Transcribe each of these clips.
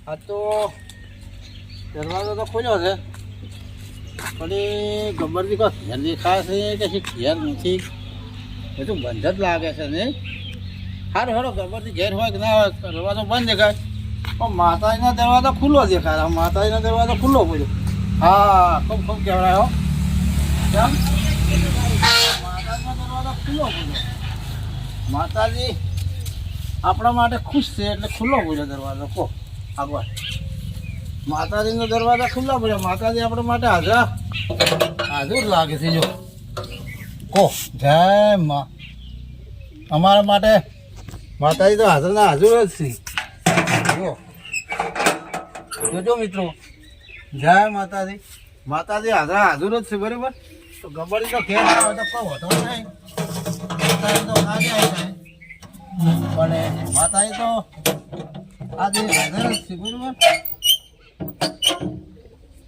આ તો દરવાજો તો ખોલ્યો છે પણ એ ગબ્બરથી કોઈ ઘેર દેખાય છે કે ઘેર નથી, બધું બંધ જ લાગે છે ને. સારું સારું ગબ્બરથી ઘેર હોય કે ના હોય દરવાજો બંધ દેખાય પણ માતાજીનો દરવાજો ખુલ્લો દેખાય. માતાજીનો દરવાજો ખુલ્લો પડ્યો. હા ખૂબ ખૂબ કહેવાય. કેમ માતાજીનો દરવાજો ખુલ્લો પડ્યો. માતાજી આપણા માટે ખુશ છે એટલે ખુલ્લો પડ્યો દરવાજો. કહો આગળ માતાજીનો દરવાજા ખુલ્લા પડ્યા. માતાજી આપણા માટે હાજર લાગે છે. જો કહો જય મા. અમારા માટે માતાજી તો હાજર ના હાજર જ છે. જો જોજો મિત્રો, જય માતાજી. માતાજી હાજર જ છે. બરાબર. તો ગબ્બરી તો ઘેર આવે તો કોઈ હોતો નહીં. માતાજી તો આજે આવી જાય પણ માતાજી તો આજે હાજર જ છે. બરાબર.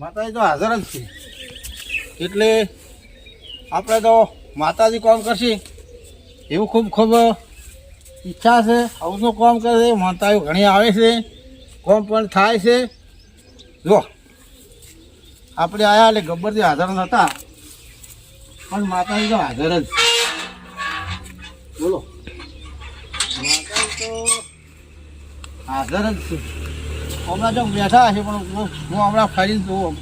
માતાજી તો હાજર જ છે એટલે આપણે તો માતાજી કામ કરશે એવું ખૂબ ખૂબ ઈચ્છા છે. આવું કામ કરે છે. માતાજી ઘણી આવે છે, કામ પણ થાય છે. જો આપણે આવ્યા એટલે ગબ્બરથી હાજર નહોતા પણ માતાજી તો હાજર જ. બોલો માતાજી તો હાજર જ છે. હમણાં જો બેઠા છે પણ હું હમણાં ફરીને જોઉં.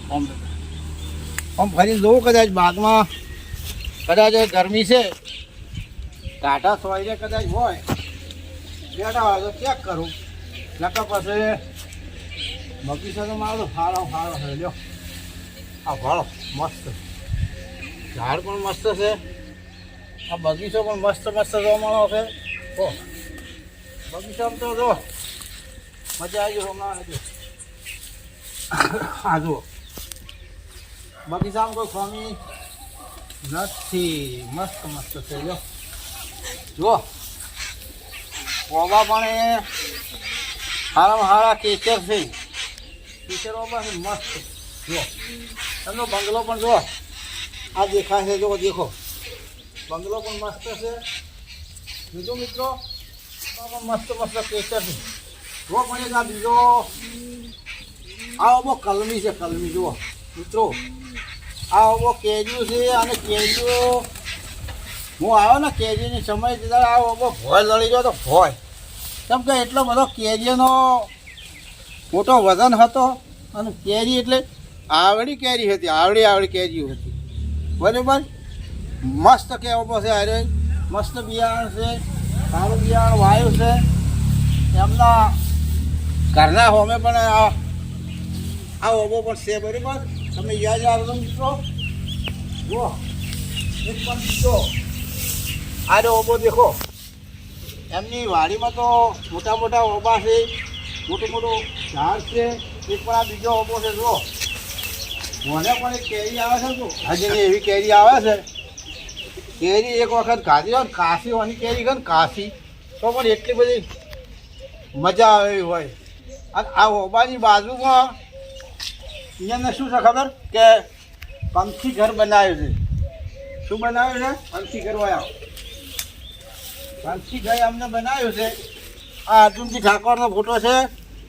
આમ ફરીને જોઉં કદાચ બાગમાં કદાચ ગરમી છે ટાઢા સોયરે કદાચ હોય બેઠા હોય તો ચેક કરું. નકર પછી બગીચો તો મારો ફાળો છે. લ્યો આ ભાળો મસ્ત, ઝાડ પણ મસ્ત છે, આ બગીચો પણ મસ્ત જોવા મળો છે. ઓ બગીચામાં તો જો મજા આવી હમણાં. હા જુઓ બગીચામાં કોઈ ખામી નથી. મસ્ત છે. જો જુઓ ઓબા પણ એ સારામાં સારા કેચર છે. કેચર ઓબા છે મસ્ત. જુઓ એમનો બંગલો પણ જુઓ આ દેખાય છે. જો દેખો બંગલો પણ મસ્ત છે. જોજો મિત્રો મસ્ત કેચર છે. જો પણ એક આ બીજો આ બહુ કલમી છે. કલમી જુઓ મિત્રો આ બહુ કેરીઓ છે. અને કેરીઓ હું આવ્યો ને કેરીની સમય જતા આ બહુ ભોય લડી ગયો તો ભોય. કેમ કે એટલો બધો કેરીનો મોટો વજન હતો અને કેરી એટલે આવડી કેરી હતી. આવડી કેરીઓ હતી. બરાબર. મસ્ત કહેવો છે. અરે મસ્ત બિયારણ છે. સારું બિયારણ વાયુ છે. એમના ઘરના હોમે પણ આ ઓબો પણ છે. બરાબર. તમે યાદ આવજો મિત્રો. જુઓ એક પણ બીજો આરે ઓબો દેખો. એમની વાડીમાં તો મોટા ઓબા છે, મોટું ઝાડ છે. એક પણ આ બીજો ઓબો છે. જુઓ મને પણ એક કેરી આવે છે. તો હજી એવી કેરી આવે છે. કેરી એક વખત ખાધી હોય કાશી હોવાની કેરી ગઈ ને કાશી તો પણ એટલી બધી મજા આવે એવી હોય. અને આ ઓબાની બાજુમાં અહીંયા શું છે ખબર કે પંખી ઘર બનાવ્યું છે. શું બનાવ્યું છે? પંખી ઘર વાળા પંખી ઘર અમને બનાવ્યું છે. આ અર્જુનજી ઠાકોરનો ફોટો છે.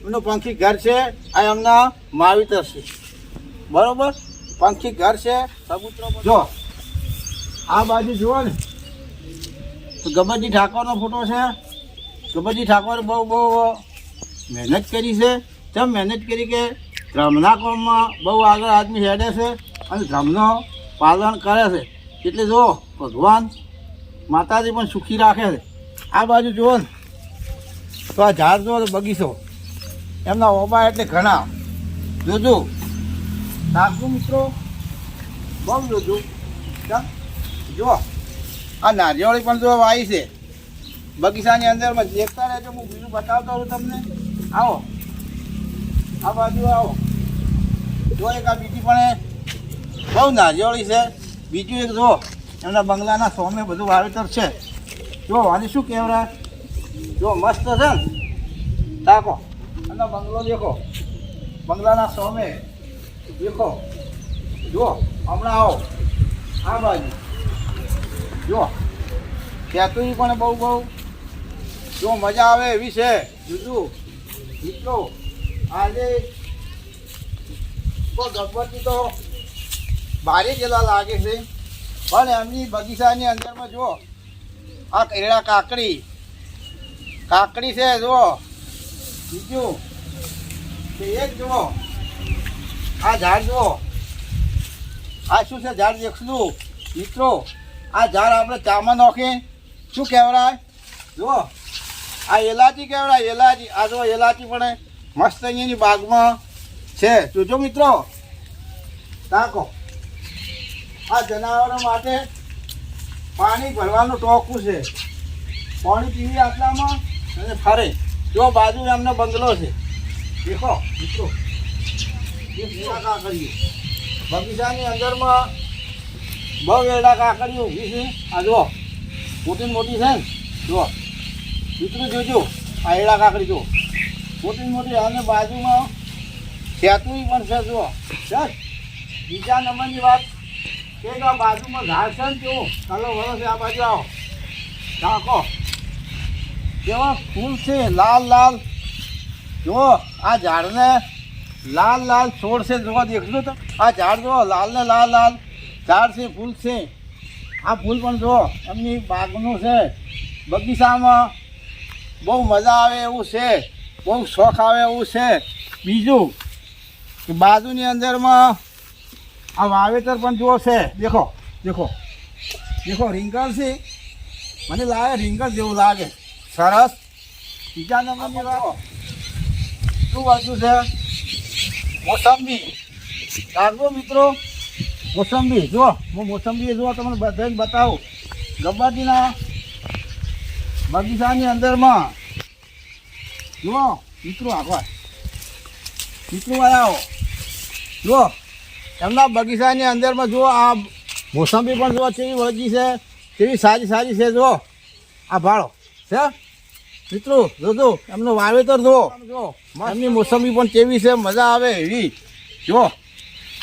એમનું પંખી ઘર છે. આ એમના માવિતર છે. બરાબર. પંખી ઘર છે. કબૂતરો જો આ બાજુ જુઓ ને તો ગબ્બરજી ઠાકોરનો ફોટો છે. ગબ્બરજી ઠાકોરે બહુ મહેનત કરી છે. તેમ મહેનત કરી કે ધર્મના કામમાં બહુ આગળ આદમી હેડે છે અને ધર્મનો પાલન કરે છે. એટલે જુઓ ભગવાન માતાજી પણ સુખી રાખે છે. આ બાજુ જુઓ ને તો આ ઝાડ જુઓ તો બગીચો એમના ઓબા એટલે ઘણા. જોજો નાખજો મિત્રો બહુ જોજો. કેમ જુઓ આ નારિયેળી પણ જો વાવી છે બગીચાની અંદરમાં. દેખતા રહેજો. હું બીજું બતાવતો હોઉં તમને. આવો આ બાજુ આવો. જો એક આ બીજી પણ બહુ નારિયેળી છે. બીજું એક જો એમના બંગલાના સોમે બધું વાવેતર છે. જો આને શું કહેવાય. જો મસ્ત છે ને તાકો. એમનો બંગલો દેખો. બંગલાના સોમે દેખો. જુઓ હમણાં આવો આ બાજુ. જો ખેતુરી પણ બહુ જો મજા આવે એવી છે. જુદું મિત્રો આજે તો ગબ્બરથી તો બારે જેલા લાગે છે, પણ એમની બગીચાની અંદરમાં જુઓ આ કેળા કાકડી છે જુઓ. બીજું કે એક જુઓ આ ઝાડ જુઓ, આ શું છે ઝાડ દેખશું મિત્રો? આ ઝાડ આપણે ચામાં નોખી શું કહેવાય જુઓ? આ એલાચી કહેવાય, એલાચી. આ જો એલાચી પણ મસ્ત અહીંયાની બાગમાં છે, જોજો મિત્રો. તાકો આ જનાવરો માટે પાણી ભરવાનું ટોકું છે, પાણી પીવી આટલામાં અને ફરે. જો બાજુ એમનો બંગલો છે, દેખો મિત્રો. કાકડીઓ બગીચાની અંદરમાં બહુ એડા કાકડીઓ ઊભી છે. આ જુઓ મોટી મોટી છે ને, જુઓ મિત્રો જોજો. આ એડા કાકડી જુઓ મોટી મોટી, અને બાજુમાં સેતુઈ પણ છે જુઓ. સર બીજા નંબરની વાત કે આ બાજુમાં ઝાડ છે ને, જુઓ ચાલો વરસ આ બાજુ આવો ઢાંકો કેવા ફૂલ છે લાલ લાલ. જુઓ આ ઝાડને લાલ લાલ છોડ છે, જોવા દેખજો તો આ ઝાડ જુઓ લાલ ને લાલ લાલ ઝાડ છે, ફૂલ છે. આ ફૂલ પણ જુઓ એમની બાગનું છે, બગીચામાં બહુ મજા આવે એવું છે, બહુ શોખ આવે એવું છે. બીજું કે બાજુની અંદરમાં આ વાવેતર પણ જુઓ છે, દેખો દેખો દેખો રીંગણ છે, મને લાગે રીંગણ જેવું લાગે સરસ. બીજા નંબરની વાત શું વસ્તુ છે? મોસંબી. રાખજો મિત્રો મોસંબી. જુઓ હું મોસંબી જુઓ તમને બધાને બતાવું. ગબ્બરજીના બગીચાની અંદરમાં જુઓ મિત્રો, આભાર મિત્રો આવો જુઓ એમના બગીચાની અંદરમાં જુઓ. આ મોસંબી પણ જુઓ કેવી વળગી છે, કેવી સારી સારી છે. જુઓ આ ભાળો છે મિત્રો, જોજો એમનું વાવેતર જુઓ. એમની મોસંબી પણ કેવી છે, મજા આવે એવી. જુઓ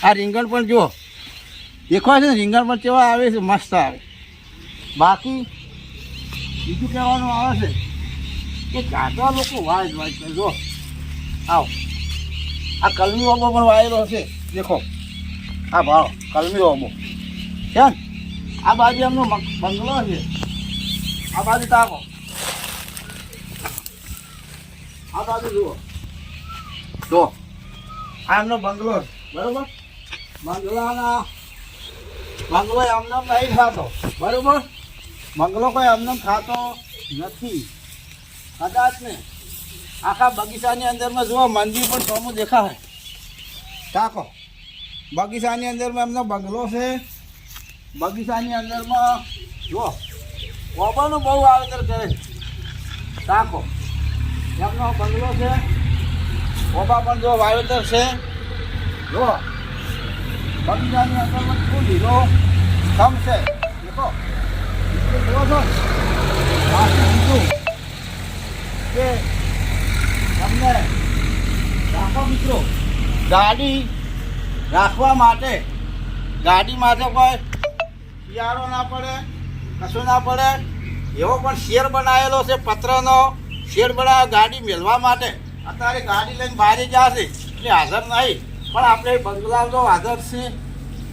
આ રીંગણ પણ જુઓ દેખાય છે ને, રીંગણ પણ કેવા આવે છે, મસ્ત આવે. બાકી બીજું કહેવાનું આવે છે કે ગાધા લોકો વાય કરે. જુઓ આવો આ કલમી ઓબો પણ વાયેલો છે, દેખો આ ભાવ કલમી ઓબો છે ને. આ બાજુ એમનો બંગલો છે, આ બાજુ તાકો, આ બાજુ જુઓ જો આ એમનો બંગલો છે, બરાબર. બંગલો એમને નહીં ખાતો, બરાબર. બંગલો કોઈ એમને ખાતો નથી કદાચ ને. આખા બગીચાની અંદરમાં જુઓ મંદિર પણ સોમું દેખાય. તાકો બગીચાની અંદરમાં એમનો બંગલો છે, બગીચાની અંદરમાં જુઓ ઓબાનું બહુ વાવેતર કરે છે. તાકો એમનો બંગલો છે, ઓબા પણ જો વાવેતર છે. જુઓ બગીચાની અંદરમાં શું લીધો સ્તંભ છે, દેખો જુઓ છો. બાકી બીજું કે તમને રાખો મિત્રો, ગાડી રાખવા માટે કોઈ શિયાળો ના પડે, કશું ના પડે એવો પણ શેડ બનાવેલો છે, પત્રનો શેડ બનાવ્યો ગાડી મેળવા માટે. અત્યારે ગાડી લઈને બહાર જશે એટલે હાજર નહીં, પણ આપણે બંગલા તો હાજર છે,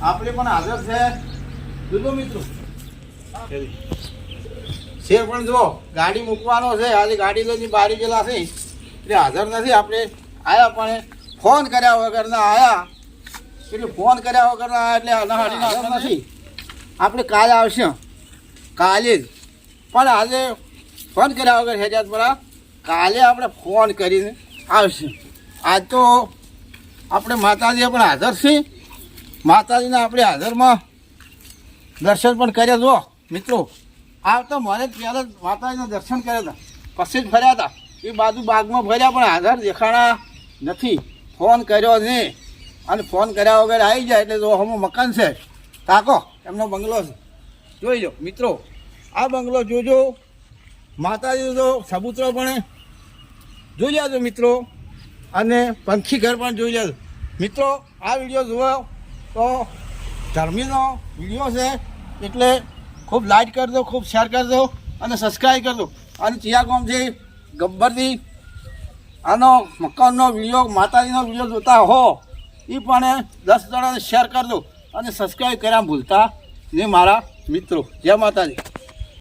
આપણે પણ હાજર છે. જોજો મિત્રો શેર પણ જુઓ ગાડી મૂકવાનો છે. આજે ગાડી લઈને બહાર ગયેલા છે એટલે હાજર નથી. આપણે આવ્યા પણ ફોન કર્યા વગરના આવ્યા, એટલે ફોન કર્યા વગરના આવ્યા એટલે હાડીને હાજર નથી. આપણે કાલે આવશે, કાલે જ, પણ આજે ફોન કર્યા વગર હેજાત બરા કાલે આપણે ફોન કરીને આવશે. આજ તો આપણે માતાજી પણ હાજર છે, માતાજીના આપણે હાજરમાં દર્શન પણ કર્યા. જુઓ મિત્રો આ તો મને પહેલાં જ માતાજીના દર્શન કર્યા હતા, પછી જ ફર્યા હતા. એ બાજુ બાગમાં ફર્યા પણ હાજર દેખાણા નથી. ફોન કર્યો ને અને ફોન કર્યા વગર આવી જાય એટલે જો હમણાં મકાન છે, તાકો એમનો બંગલો છે, જોઈ લો મિત્રો. આ બંગલો જોજો, માતાજી જો સબૂતરો પણ જોઈ લેજો મિત્રો, અને પંખી ઘર પણ જોઈ લેજો મિત્રો. આ વિડીયો જુઓ તો ધર્મીનો વિડીયો છે એટલે ખૂબ લાઈક કરી દો, ખૂબ શેર કરી દો અને સબસ્ક્રાઈબ કરી દો. અને ચિયા ગામ છે ગબ્બરથી આનો મકાનનો વિડીયો માતાજીનો વિડીયો જોતા હો એ પણ 10 જણાને શેર કરજો અને સબસ્ક્રાઈબ કર્યા ભૂલતા ને મારા મિત્રો. જય માતાજી.